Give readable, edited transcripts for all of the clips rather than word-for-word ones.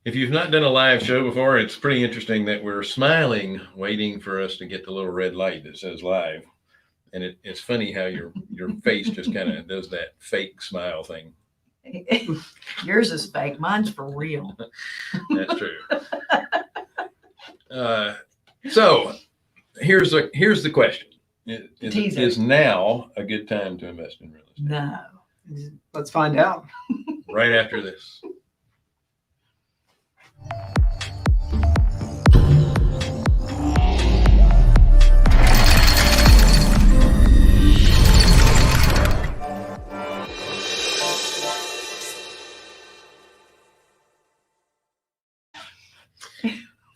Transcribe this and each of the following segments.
If you've not done a live show before, it's pretty interesting that we're smiling, waiting for us to get the little red light that says live. And it's funny how your face just kind of does that fake smile thing. Yours is fake. Mine's for real. That's true. So here's the question. Is now a good time to invest in real estate? No. Let's find out. Right after this.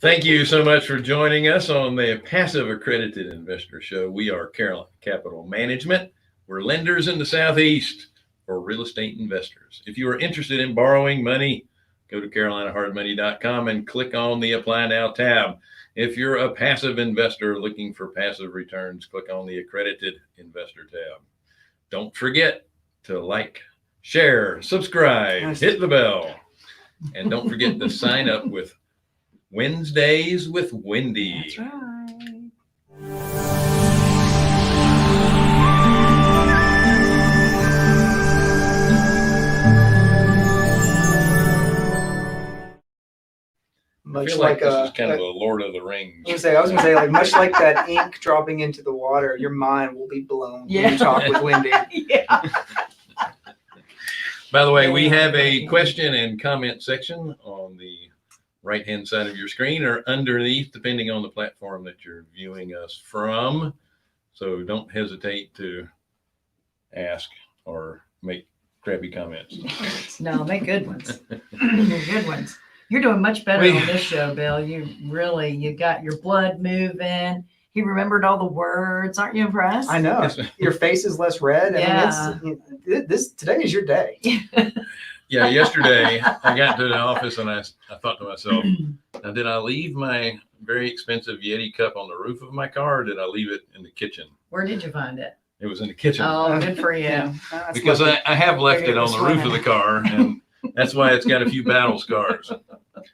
Thank you so much for joining us on the Passive Accredited Investor Show. We are Carolina Capital Management. We're lenders in the Southeast for real estate investors. If you are interested in borrowing money, go to carolinahardmoney.com and click on the Apply Now tab. If you're a passive investor looking for passive returns, click on the Accredited Investor tab. Don't forget to like, share, subscribe, hit the bell, and don't forget to sign up with Wednesdays with Wendy. That's right. I feel like this is kind of a Lord of the Rings. I was gonna say, like much like that ink dropping into the water, your mind will be blown when you talk with Wendy. Yeah. By the way, we have a question and comment section on the right-hand side of your screen or underneath, depending on the platform that you're viewing us from. So don't hesitate to ask or make crappy comments. No, make good ones. Good ones. You're doing much better on this show, Bill. You got your blood moving. He remembered all the words. Aren't you impressed? I know. Your face is less red. Yeah. I mean, today is your day. Yeah, yesterday I got to the office and I thought to myself, now did I leave my very expensive Yeti cup on the roof of my car or did I leave it in the kitchen? Where did you find it? It was in the kitchen. Oh, good for you. Yeah, because I have left it on the roof of the car and that's why it's got a few battle scars.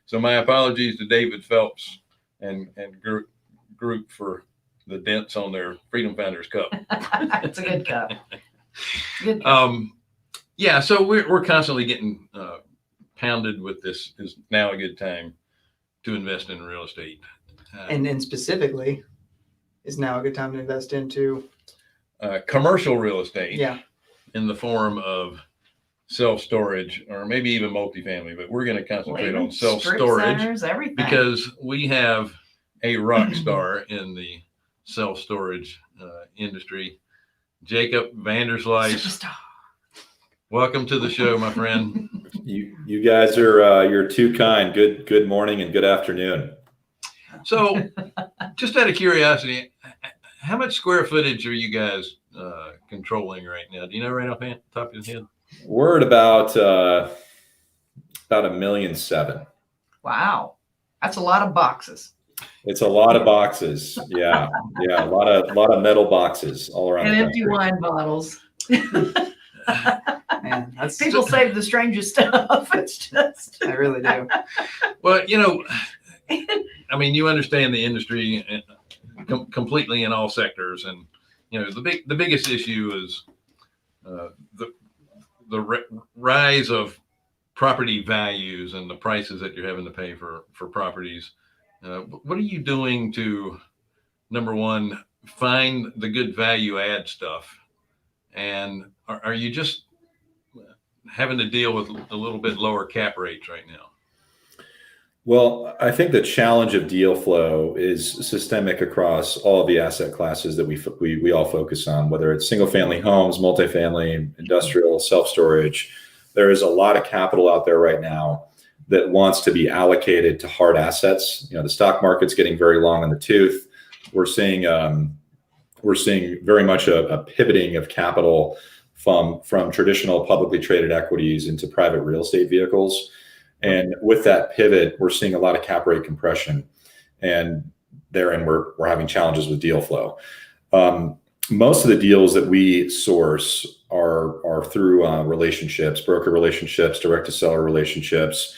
So my apologies to David Phelps and group for the dents on their Freedom Founders cup. It's a good cup. Good cup. Yeah, so we're constantly getting pounded with this. Is now a good time to invest in real estate? And specifically, is now a good time to invest into commercial real estate? Yeah. In the form of self-storage or maybe even multifamily, but we're going to concentrate on self-storage because we have a rock star in the self-storage industry, Jacob Vanderslice. Superstar. Welcome to the show, my friend. You guys are you're too kind. Good morning and good afternoon. So, just out of curiosity, how much square footage are you guys controlling right now? Do you know right off the top of your head? We're at about 1.7 million. Wow, that's a lot of boxes. It's a lot of boxes. Yeah, a lot of metal boxes all around. And the empty country. wine bottles. Man, People save the strangest stuff. It's just. I really do. Well, I mean, you understand the industry completely in all sectors, and the biggest issue is the rise of property values and the prices that you're having to pay for properties. What are you doing to, number one, find the good value add stuff? And are you just having to deal with a little bit lower cap rates right now? Well, I think the challenge of deal flow is systemic across all of the asset classes that we all focus on, whether it's single family homes, multifamily, industrial, self-storage. There is a lot of capital out there right now that wants to be allocated to hard assets. The stock market's getting very long in the tooth. We're seeing very much a pivoting of capital from traditional publicly traded equities into private real estate vehicles. And with that pivot, we're seeing a lot of cap rate compression, and therein we're having challenges with deal flow. Most of the deals that we source are through relationships, broker relationships, direct to seller relationships.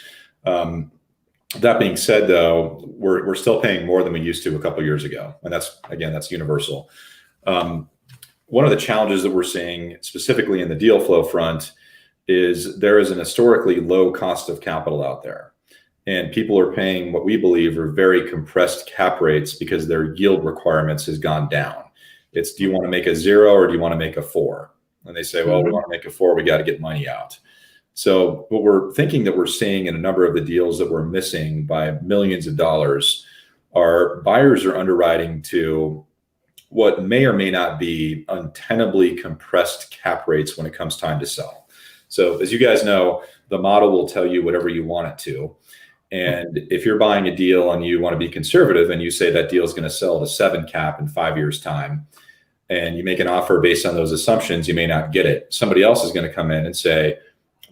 That being said, though, we're still paying more than we used to a couple of years ago, and that's universal. One of the challenges that we're seeing specifically in the deal flow front is there is an historically low cost of capital out there, and people are paying what we believe are very compressed cap rates because their yield requirements has gone down. It's, do you want to make a 0 or do you want to make a 4? And they say, well, we want to make a 4, we got to get money out. So what we're thinking that we're seeing in a number of the deals that we're missing by millions of dollars are buyers are underwriting to what may or may not be untenably compressed cap rates when it comes time to sell. So as you guys know, the model will tell you whatever you want it to. And if you're buying a deal and you want to be conservative and you say that deal is going to sell at a 7 cap in 5 years time, and you make an offer based on those assumptions, you may not get it. Somebody else is going to come in and say,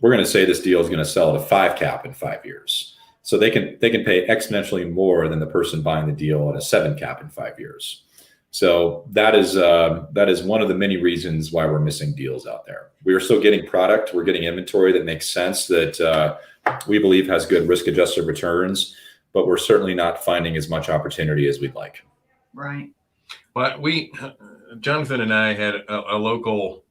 we're going to say this deal is going to sell at a 5 cap in 5 years. So they can pay exponentially more than the person buying the deal at a 7 cap in 5 years. So that is one of the many reasons why we're missing deals out there. We are still getting product. We're getting inventory that makes sense, that we believe has good risk-adjusted returns, but we're certainly not finding as much opportunity as we'd like. Right. Well, Jonathan and I had a local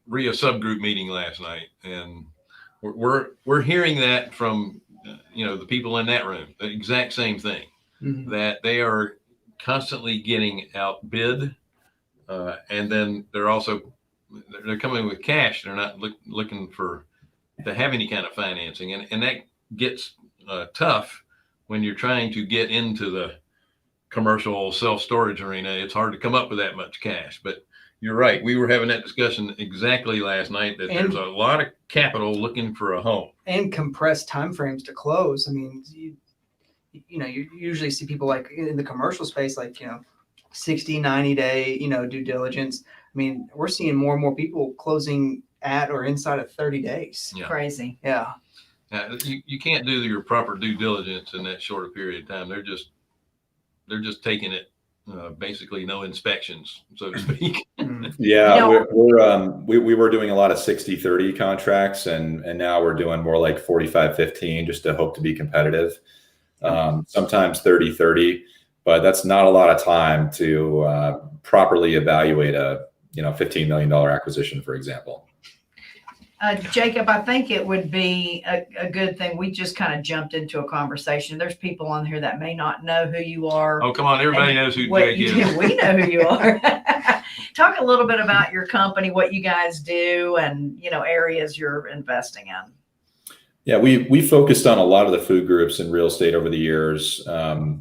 RIA subgroup meeting last night, and we're hearing that from the people in that room, the exact same thing, that they are constantly getting outbid, and then they're coming with cash. They're not looking to have any kind of financing, and that gets tough when you're trying to get into the commercial self-storage arena. It's hard to come up with that much cash. But you're right, we were having that discussion exactly last night, that there's a lot of capital looking for a home and compressed timeframes to close. I mean, you usually see people like in the commercial space, like 60, 90-day due diligence. I mean, we're seeing more and more people closing at or inside of 30 days. Yeah. Crazy. Yeah. You can't do your proper due diligence in that short a period of time. They're just taking it, basically no inspections, so to speak. Yeah, we were doing a lot of 60-30 contracts, and now we're doing more like 45-15 just to hope to be competitive. Sometimes 30-30, but that's not a lot of time to properly evaluate a $15 million acquisition, for example. Jacob, I think it would be a good thing. We just kind of jumped into a conversation. There's people on here that may not know who you are. Oh, come on. Everybody knows who Jake is. We know who you are. Talk a little bit about your company, what you guys do, and, areas you're investing in. Yeah, we focused on a lot of the food groups in real estate over the years.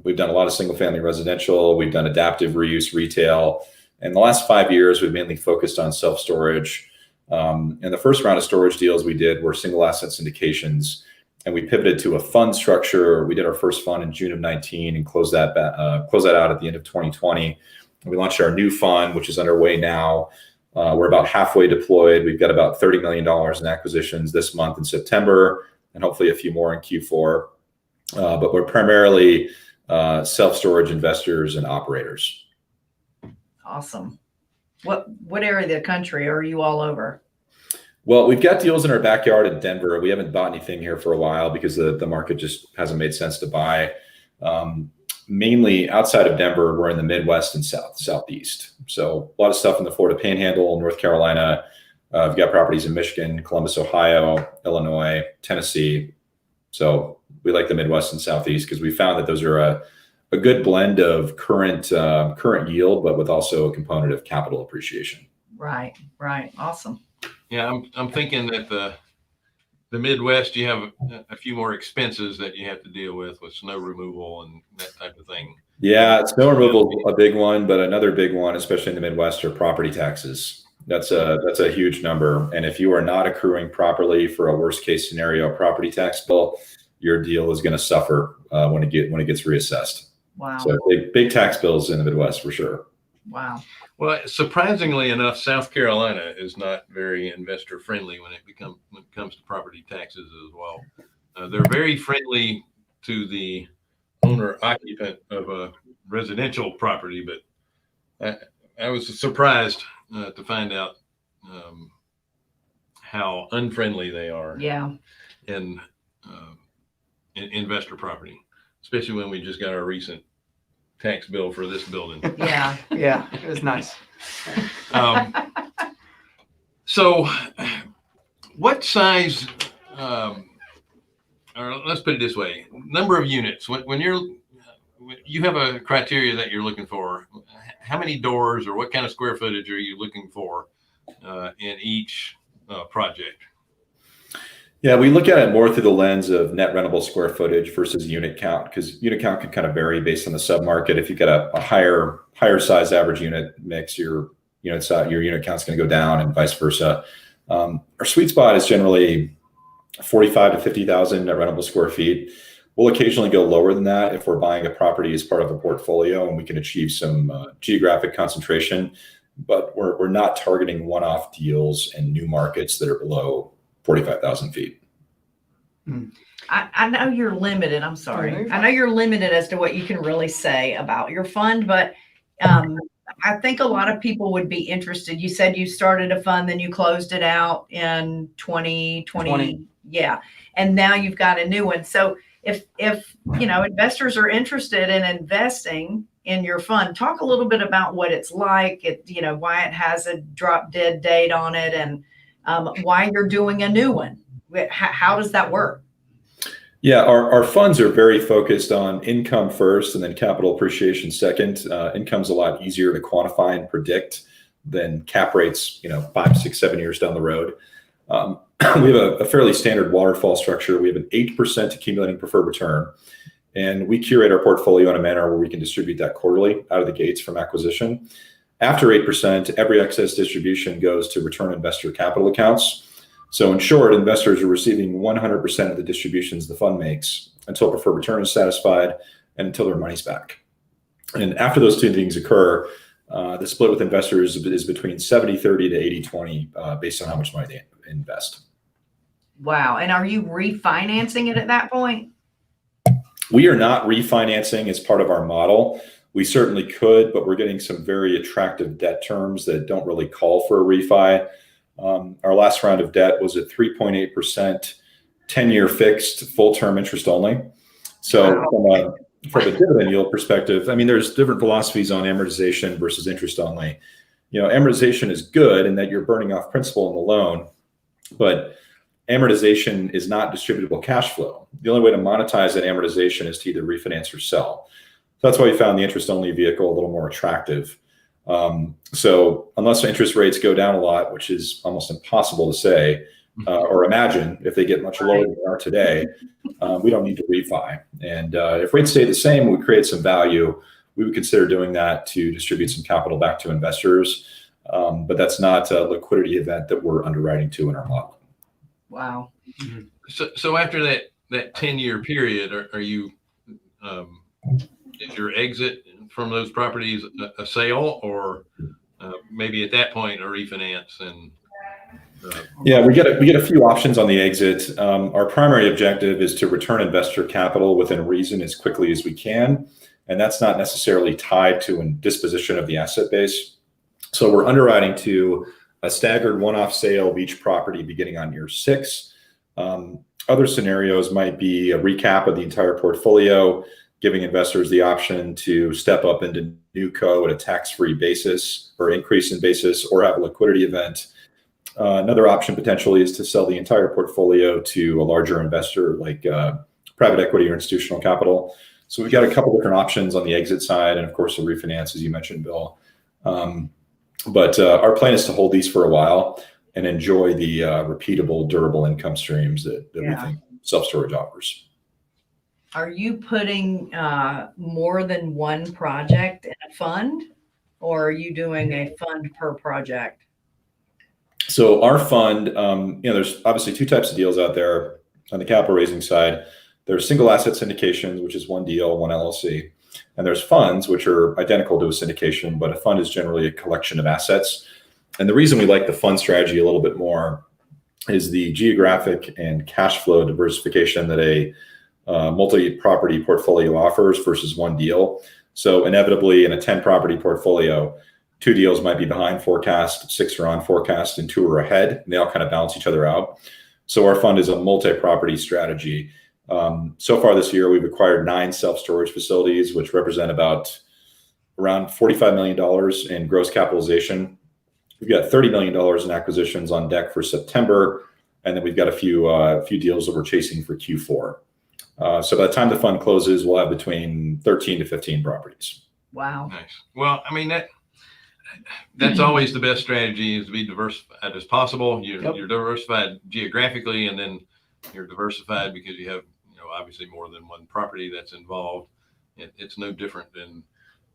We've done a lot of single family residential. We've done adaptive reuse retail. In the last 5 years, we've mainly focused on self-storage. And the first round of storage deals we did were single asset syndications, and we pivoted to a fund structure. We did our first fund in June of 19 and closed that out at the end of 2020. And we launched our new fund, which is underway now. We're about halfway deployed. We've got about $30 million in acquisitions this month in September, and hopefully a few more in Q4. But we're primarily self-storage investors and operators. Awesome. What area of the country are you all over? Well, we've got deals in our backyard in Denver. We haven't bought anything here for a while because the market just hasn't made sense to buy. Mainly outside of Denver, we're in the Midwest and Southeast. So a lot of stuff in the Florida Panhandle, North Carolina. We've got properties in Michigan, Columbus, Ohio, Illinois, Tennessee. So we like the Midwest and Southeast because we found that those are a good blend of current yield, but with also a component of capital appreciation. Right. Awesome. Yeah, I'm thinking that the Midwest, you have a few more expenses that you have to deal with snow removal and that type of thing. Yeah, snow removal a big one, but another big one, especially in the Midwest, are property taxes. That's a huge number, and if you are not accruing properly for a worst case scenario property tax bill, your deal is going to suffer when it gets reassessed. Wow. So big tax bills in the Midwest for sure. Wow. Well, surprisingly enough, South Carolina is not very investor friendly when it comes to property taxes as well. They're very friendly to the owner occupant of a residential property, but I was surprised to find out how unfriendly they are. Yeah. And investor property, especially when we just got our recent tax bill for this building. Yeah. Yeah, it was nice. So what size, or let's put it this way, number of units, when you have a criteria that you're looking for, how many doors or what kind of square footage are you looking for in each project? Yeah, we look at it more through the lens of net rentable square footage versus unit count, because unit count can kind of vary based on the submarket. If you've got a higher size average unit mix, your unit count's going to go down, and vice versa. Our sweet spot is generally 45 to 50,000 net rentable square feet. We'll occasionally go lower than that if we're buying a property as part of a portfolio and we can achieve some geographic concentration, but we're not targeting one-off deals in new markets that are below 45,000 feet. I know you're limited. I'm sorry. I know you're limited as to what you can really say about your fund, but I think a lot of people would be interested. You said you started a fund, then you closed it out in 2020. Yeah. And now you've got a new one. So if investors are interested in investing in your fund, talk a little bit about what it's like, why it has a drop dead date on it, and why you're doing a new one. How does that work? Yeah, our funds are very focused on income first and then capital appreciation second. Income's a lot easier to quantify and predict than cap rates, 5, 6, 7 years down the road. We have a fairly standard waterfall structure. We have an 8% accumulating preferred return, and we curate our portfolio in a manner where we can distribute that quarterly out of the gates from acquisition. After 8%, every excess distribution goes to return investor capital accounts. So in short, investors are receiving 100% of the distributions the fund makes until preferred return is satisfied and until their money's back. And after those two things occur, the split with investors is between 70-30 to 80-20 based on how much money they invest. Wow. And are you refinancing it at that point? We are not refinancing as part of our model. We certainly could, but we're getting some very attractive debt terms that don't really call for a refi. Our last round of debt was at 3.8%, 10-year fixed, full-term interest only. So from a dividend yield perspective, there's different philosophies on amortization versus interest only. Amortization is good in that you're burning off principal in the loan, but amortization is not distributable cash flow. The only way to monetize that amortization is to either refinance or sell. So that's why we found the interest-only vehicle a little more attractive. So unless interest rates go down a lot, which is almost impossible to say or imagine if they get much lower than they are today, we don't need to refi. And if rates stay the same, we create some value, we would consider doing that to distribute some capital back to investors. But that's not a liquidity event that we're underwriting to in our model. Wow. So after that 10-year period, are you, is your exit from those properties a sale, or maybe at that point a refinance? And yeah, we get a few options on the exit. Our primary objective is to return investor capital within reason as quickly as we can, and that's not necessarily tied to a disposition of the asset base. So we're underwriting to a staggered one-off sale of each property beginning on year 6. Other scenarios might be a recap of the entire portfolio, giving investors the option to step up into new co at a tax-free basis or increase in basis, or have a liquidity event. Another option potentially is to sell the entire portfolio to a larger investor like private equity or institutional capital. So we've got a couple different options on the exit side, and of course a refinance, as you mentioned, Bill. But our plan is to hold these for a while and enjoy the repeatable, durable income streams that we think self-storage offers. Are you putting more than one project in a fund, or are you doing a fund per project? So our fund, there's obviously 2 types of deals out there on the capital raising side. There's single asset syndications, which is one deal, one LLC. And there's funds, which are identical to a syndication, but a fund is generally a collection of assets. And the reason we like the fund strategy a little bit more is the geographic and cash flow diversification that a multi-property portfolio offers versus one deal. So inevitably in a 10-property portfolio, 2 deals might be behind forecast, 6 are on forecast, and 2 are ahead, and they all kind of balance each other out. So our fund is a multi-property strategy, So far this year, we've acquired 9 self-storage facilities, which represent around $45 million in gross capitalization. We've got $30 million in acquisitions on deck for September, and then we've got a few deals that we're chasing for Q4. So by the time the fund closes, we'll have between 13 to 15 properties. Wow. Nice. Well, I mean, that's always the best strategy, is to be diversified as possible. You're diversified geographically, and then you're diversified because you have, obviously more than one property that's involved. It's no different than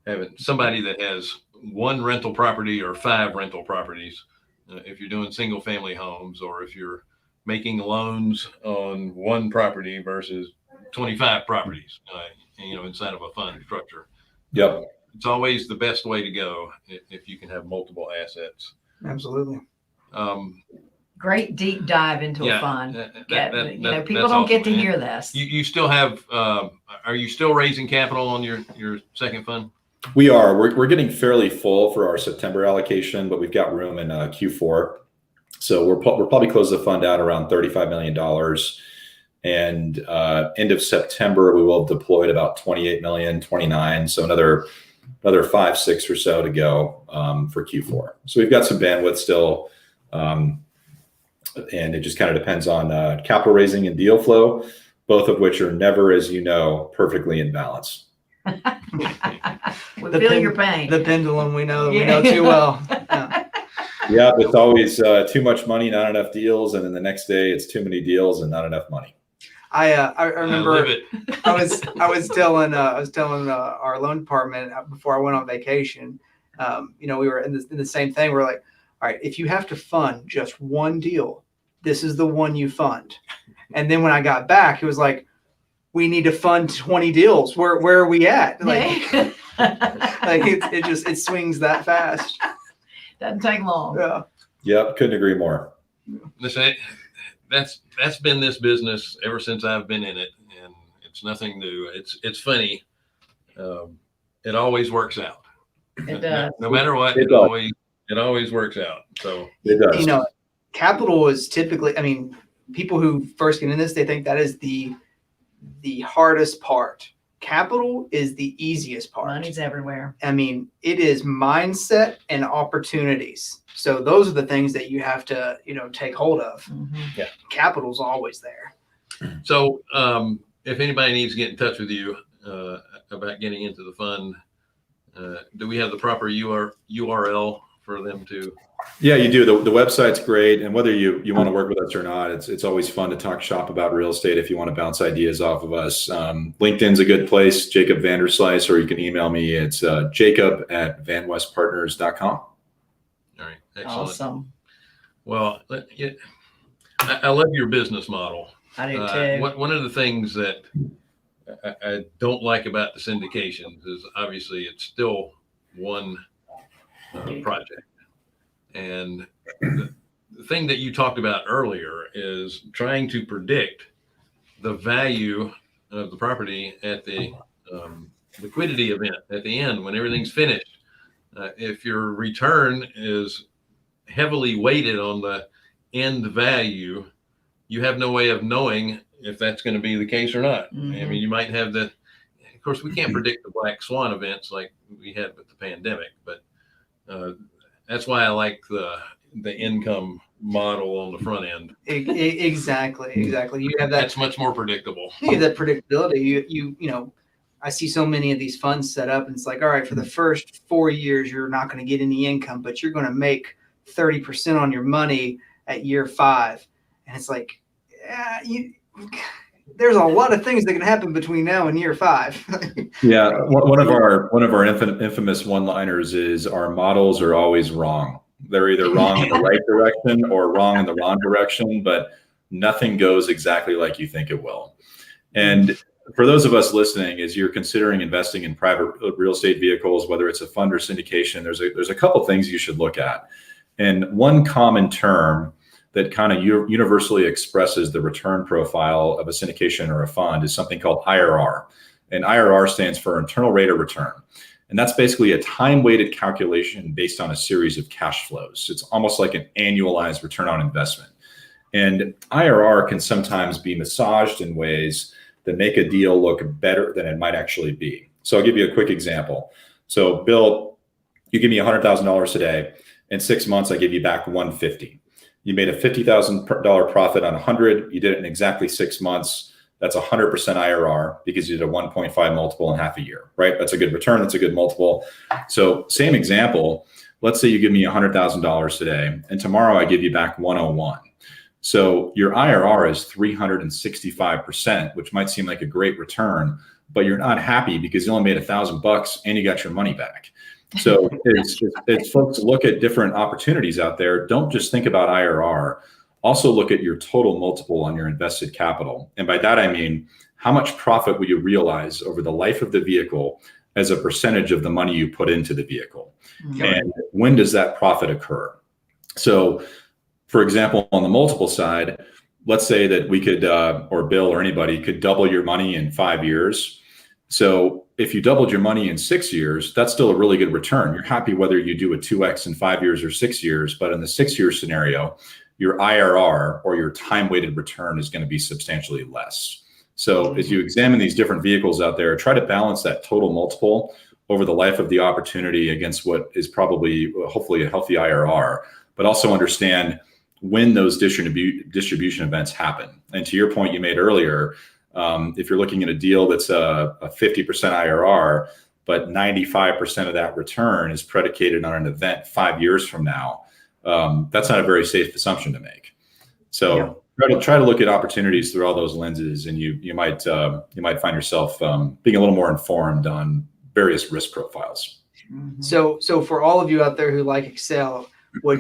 having somebody that has 1 rental property or 5 rental properties. If you're doing single family homes, or if you're making loans on 1 property versus 25 properties, inside of a fund structure. Yep. It's always the best way to go if you can have multiple assets. Absolutely. Great deep dive into a fund. People don't get to hear this. You still have, are you still raising capital on your second fund? We are. We're getting fairly full for our September allocation, but we've got room in Q4. So we'll probably close the fund out around $35 million. And end of September, we will have deployed about 28 million, 29. So another 5, 6 or so to go for Q4. So we've got some bandwidth still. And it just kind of depends on capital raising and deal flow, both of which are never, as you know, perfectly in balance. We feel your pain. The pendulum we know too well. Yeah, it's always too much money, not enough deals, and then the next day it's too many deals and not enough money. I remember I was telling our loan department before I went on vacation. We were in the same thing. We're like, all right, if you have to fund just 1 deal, this is the one you fund. And then when I got back, it was like, we need to fund 20 deals. Where are we at? Like, it swings that fast. Doesn't take long. Yeah. Yep, couldn't agree more. Listen, that's been this business ever since I've been in it, and it's nothing new. It's funny. It always works out. It does. No matter what, it always works out. So it does. Capital is typically, people who first get in this, they think that is the hardest part. Capital is the easiest part. Money's everywhere. It is mindset and opportunities. So those are the things that you have to, take hold of. Mm-hmm. Yeah. Capital's always there. So if anybody needs to get in touch with you about getting into the fund, do we have the proper URL for them to? Yeah, you do. The website's great. And whether you want to work with us or not, it's always fun to talk shop about real estate if you want to bounce ideas off of us. LinkedIn's a good place, Jacob Vanderslice, or you can email me. It's jacob@vanwestpartners.com. All right. Excellent. Awesome. Well, I love your business model. I do too. One of the things that I don't like about the syndications is obviously it's still one project. And the thing that you talked about earlier is trying to predict the value of the property at the liquidity event at the end when everything's finished. If your return is heavily weighted on the end value, you have no way of knowing if that's going to be the case or not. Mm-hmm. You might have of course, we can't predict the black swan events like we had with the pandemic, but that's why I like the income model on the front end. Exactly. You have that. That's much more predictable. You have that predictability. You I see so many of these funds set up, and it's like, all right, for the first 4 years, you're not going to get any income, but you're going to make 30% on your money at year 5. And it's like, there's a lot of things that can happen between now and year 5. Yeah, one of our infamous one-liners is our models are always wrong. They're either wrong in the right direction or wrong in the wrong direction, but nothing goes exactly like you think it will. And for those of us listening, as you're considering investing in private real estate vehicles, whether it's a fund or syndication, there's a couple things you should look at. And one common term that kind of universally expresses the return profile of a syndication or a fund is something called IRR. And IRR stands for internal rate of return. And that's basically a time-weighted calculation based on a series of cash flows. It's almost like an annualized return on investment. And IRR can sometimes be massaged in ways that make a deal look better than it might actually be. So I'll give you a quick example. So Bill, you give me $100,000 today. In 6 months, I give you back $150,000. You made a $50,000 profit on 100. You did it in exactly 6 months. That's 100% IRR because you did a 1.5 multiple in half a year, right? That's a good return. That's a good multiple. So same example. Let's say you give me $100,000 today, and tomorrow I give you back 101. So your IRR is 365%, which might seem like a great return, but you're not happy because you only made $1,000 and you got your money back. So as folks look at different opportunities out there, don't just think about IRR. Also look at your total multiple on your invested capital. And by that, I mean, how much profit will you realize over the life of the vehicle as a percentage of the money you put into the vehicle? Mm-hmm. And when does that profit occur? So for example, on the multiple side, let's say that we could, or Bill or anybody could double your money in 5 years. So if you doubled your money in 6 years, that's still a really good return. You're happy whether you do a 2x in 5 years or 6 years, but in the 6-year scenario, your IRR or your time-weighted return is going to be substantially less. So as you examine these different vehicles out there, try to balance that total multiple over the life of the opportunity against what is probably, hopefully, a healthy IRR, but also understand when those distribution events happen. And to your point you made earlier, if you're looking at a deal that's a 50% IRR, but 95% of that return is predicated on an event 5 years from now, that's not a very safe assumption to make. So try to look at opportunities through all those lenses, and you might find yourself being a little more informed on various risk profiles. Mm-hmm. So for all of you out there who like Excel, what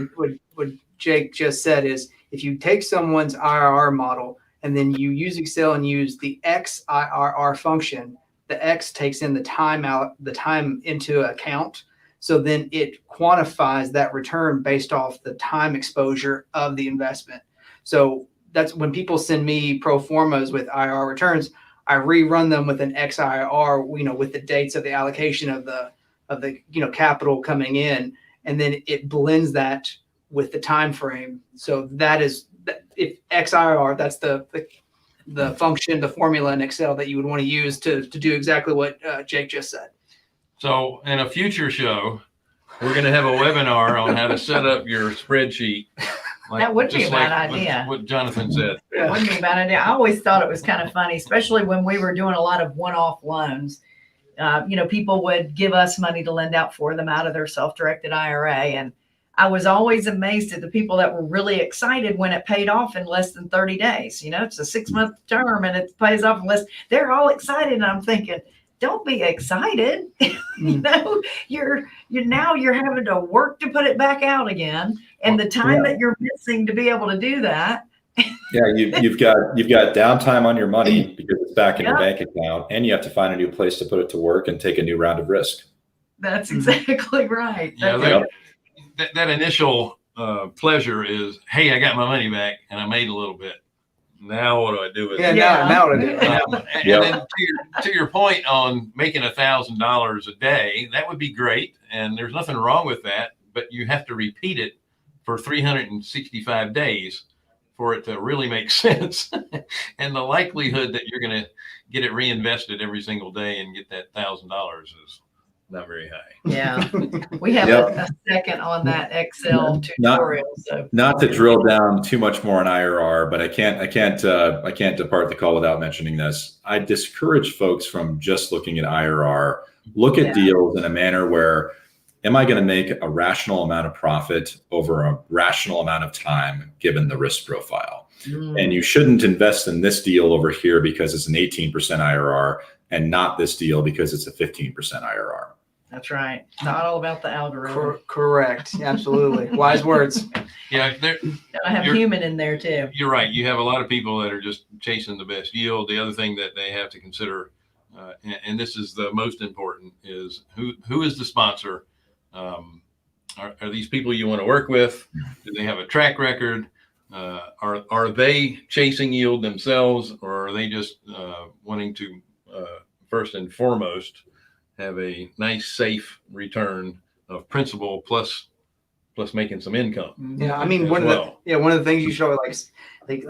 Jake just said is, if you take someone's IRR model and then you use Excel and use the X IRR function, the X takes in the time into account. So then it quantifies that return based off the time exposure of the investment. So that's when people send me pro formas with IRR returns, I rerun them with an XIRR, with the dates of the allocation of the capital coming in, and then it blends that with the time frame. So that is, if XIRR, that's the function, the formula in Excel that you would want to use to do exactly what Jake just said. So in a future show, we're going to have a webinar on how to set up your spreadsheet. That would be a bad idea. What Jonathan said. It wouldn't be a bad idea. I always thought it was kind of funny, especially when we were doing a lot of one-off loans. People would give us money to lend out for them out of their self-directed IRA. And I was always amazed at the people that were really excited when it paid off in less than 30 days. It's a 6-month term and it pays off in less. They're all excited. And I'm thinking, don't be excited. You're having to work to put it back out again. And the time that you're missing to be able to do that. Yeah, you've got downtime on your money because it's back in your bank account, and you have to find a new place to put it to work and take a new round of risk. That's exactly right. That initial pleasure is, hey, I got my money back and I made a little bit. Now what do I do with it? Now what do I do? And then to your point on making $1,000 a day, that would be great, and there's nothing wrong with that. But you have to repeat it for 365 days for it to really make sense. And the likelihood that you're going to get it reinvested every single day and get that $1,000 is not very high. Yeah, we have a second on that Excel tutorial. Not to drill down too much more on IRR, but I can't depart the call without mentioning this. I discourage folks from just looking at IRR. Look at deals in a manner where, am I going to make a rational amount of profit over a rational amount of time given the risk profile? And you shouldn't invest in this deal over here because it's an 18% IRR and not this deal because it's a 15% IRR. That's right. Not all about the algorithm. Correct. Absolutely. Wise words. Yeah. I have human in there too. You're right. You have a lot of people that are just chasing the best yield. The other thing that they have to consider, and this is the most important, is who is the sponsor? Are these people you want to work with? Do they have a track record? Are they chasing yield themselves, or are they just wanting to first and foremost have a nice, safe return of principal plus plus making some income. Yeah, I mean, as one well. of the things you should always like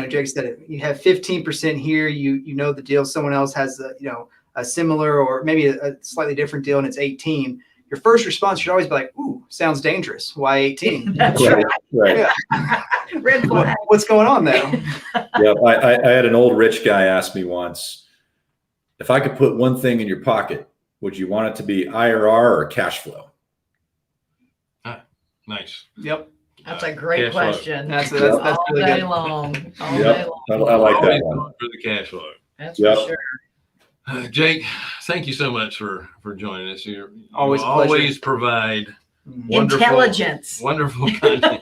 Jake said it. You have 15% here. You know the deal. Someone else has a similar or maybe a slightly different deal, and it's 18. Your first response should always be like, "Ooh, sounds dangerous. Why 18?" That's Right. right. Right. Red flag. What's going on there? Yep. I had an old rich guy ask me once, if I could put one thing in your pocket, would you want it to be IRR or cash flow? Nice. Yep. That's a great Cash flow. question. That's all really day good. long. All Yep. day long. I like Always that one. going for the cash flow. That's Yep. for sure. Jake, thank you so much for joining us. You Always a always pleasure. provide wonderful, Intelligence. wonderful content.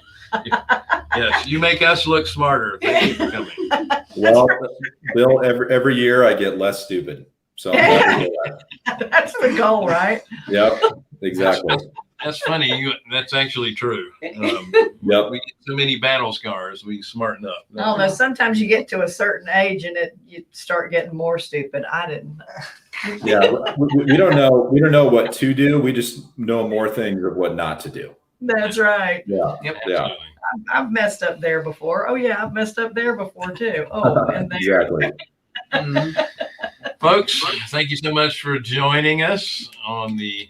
Yes, you make us look smarter. Thank you for coming. Well, Bill, every year I get less stupid. So I'm glad to hear that. That's the goal, right? Yep, exactly. That's funny. That's actually true. Yep. We get so many battle scars. We smarten up. Although sometimes you get to a certain age and you start getting more stupid. I didn't. Yeah, we don't know. We don't know what to do. We just know more things of what not to do. That's right. Yeah. Yep. Yeah. Absolutely. I've messed up there before. Oh yeah, I've messed up there before too. Oh, and there. Exactly. Mhm. Folks, thank you so much for joining us on the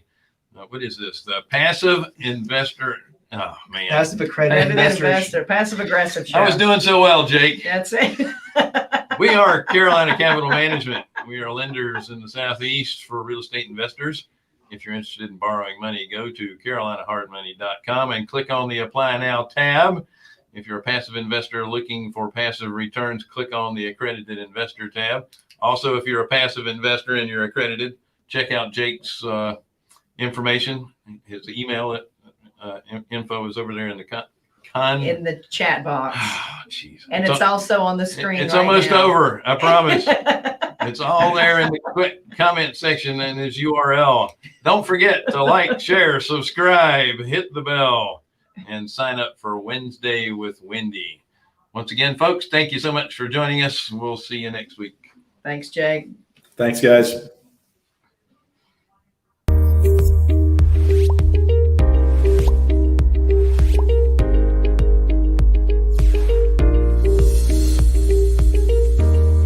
what is this? The Passive Investor. Oh man, Passive accredited investors. Passive aggressive show. I was doing so well, Jake. That's it. We are Carolina Capital Management. We are lenders in the Southeast for real estate investors. If you're interested in borrowing money, go to carolinahardmoney.com and click on the Apply Now tab. If you're a passive investor looking for passive returns, click on the Accredited Investor tab. Also, if you're a passive investor and you're accredited, check out Jake's information. His email info is over there in the In the chat box. Jeez. And it's also on the screen. It's right almost now. over. I promise. It's all there in the quick comment section and his URL. Don't forget to like, share, subscribe, hit the bell, and sign up for Wednesday with Wendy. Once again, folks, thank you so much for joining us. We'll see you next week. Thanks, Jake. Thanks, guys.